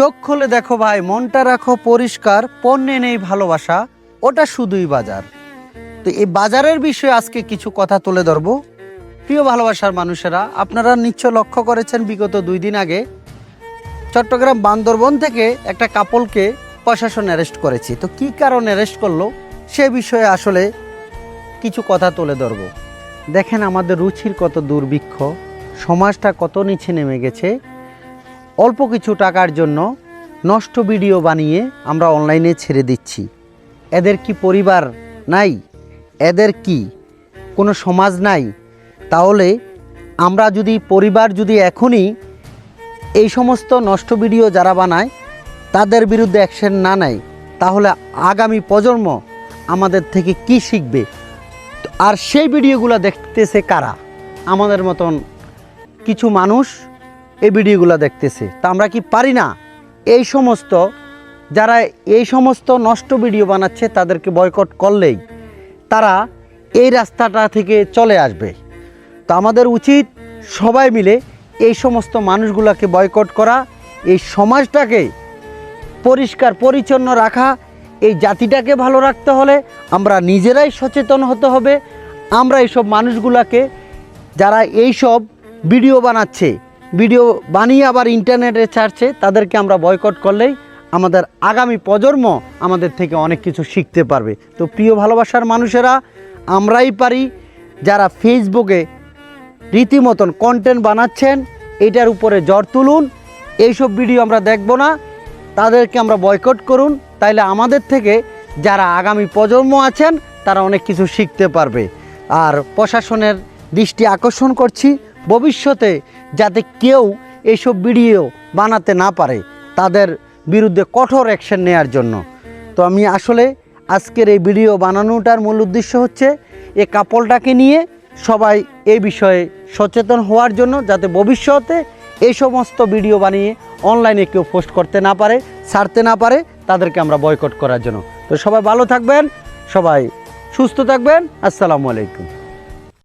চোখ খুলে দেখো ভাই, মনটা রাখো পরিষ্কার, পণ্যে নেই ভালোবাসা, ওটা শুধুই বাজার। তো এই বাজারের বিষয়ে আজকে কিছু কথা তুলে ধরবো। প্রিয় ভালোবাসার মানুষেরা, আপনারা নিশ্চয় লক্ষ্য করেছেন বিগত 2 দিন আগে চট্টগ্রাম বান্দরবন থেকে একটা কাপলকে প্রশাসন অ্যারেস্ট করেছে। তো কি কারণে অ্যারেস্ট করলো সে বিষয়ে আসলে কিছু কথা তুলে ধরবো। দেখেন আমাদের রুচির কত দুর্ভিক্ষ, সমাজটা কত নিচে নেমে গেছে। অল্প কিছু টাকার জন্য নষ্ট ভিডিও বানিয়ে আমরা অনলাইনে ছেড়ে দিচ্ছি। এদের কি পরিবার নাই? এদের কি কোনো সমাজ নাই? তাহলে আমরা যদি পরিবার যদি এখনই এই সমস্ত নষ্ট ভিডিও যারা বানায় তাদের বিরুদ্ধে অ্যাকশন না নেয়, তাহলে আগামী প্রজন্ম আমাদের থেকে কি শিখবে? আর সেই ভিডিওগুলো দেখতেছে কারা? আমাদের মতন কিছু মানুষ এই ভিডিওগুলো দেখতেছে। তা আমরা কি পারি না এই সমস্ত যারা এই সমস্ত নষ্ট ভিডিও বানাচ্ছে তাদেরকে বয়কট করলেই তারা এই রাস্তাটা থেকে চলে আসবে? তো আমাদের উচিত সবাই মিলে এই সমস্ত মানুষগুলোকে বয়কট করা, এই সমাজটাকে পরিষ্কার পরিচ্ছন্ন রাখা। এই জাতিটাকে ভালো রাখতে হলে আমরা নিজেরাই সচেতন হতে হবে। আমরা এইসব মানুষগুলোকে যারা এইসব ভিডিও বানাচ্ছে, ভিডিও বানিয়ে আবার ইন্টারনেটে ছাড়ছে, তাদেরকে আমরা বয়কট করলেই আমাদের আগামী প্রজন্ম আমাদের থেকে অনেক কিছু শিখতে পারবে। তো প্রিয় ভালোবাসার মানুষেরা, আমরাই পারি। যারা ফেসবুকে রীতিমতন কন্টেন্ট বানাচ্ছেন এটার উপরে জ্বর তুলুন। এইসব ভিডিও আমরা দেখব না, তাদেরকে আমরা বয়কট করুন। তাইলে আমাদের থেকে যারা আগামী প্রজন্ম আছেন তারা অনেক কিছু শিখতে পারবে। আর প্রশাসনের দৃষ্টি আকর্ষণ করছি, ভবিষ্যতে যাতে কেউ এইসব ভিডিও বানাতে না পারে তাদের বিরুদ্ধে কঠোর অ্যাকশন নেওয়ার জন্য। তো আমি আসলে আজকের এই ভিডিও বানানোটার মূল উদ্দেশ্য হচ্ছে এই কাপলটাকে নিয়ে সবাই এই বিষয়ে সচেতন হওয়ার জন্য, যাতে ভবিষ্যতে এই সমস্ত ভিডিও বানিয়ে অনলাইনে কেউ পোস্ট করতে না পারে, ছাড়তে না পারে, তাদেরকে আমরা বয়কট করার জন্য। তো সবাই ভালো থাকবেন, সবাই সুস্থ থাকবেন। আসসালামু আলাইকুম।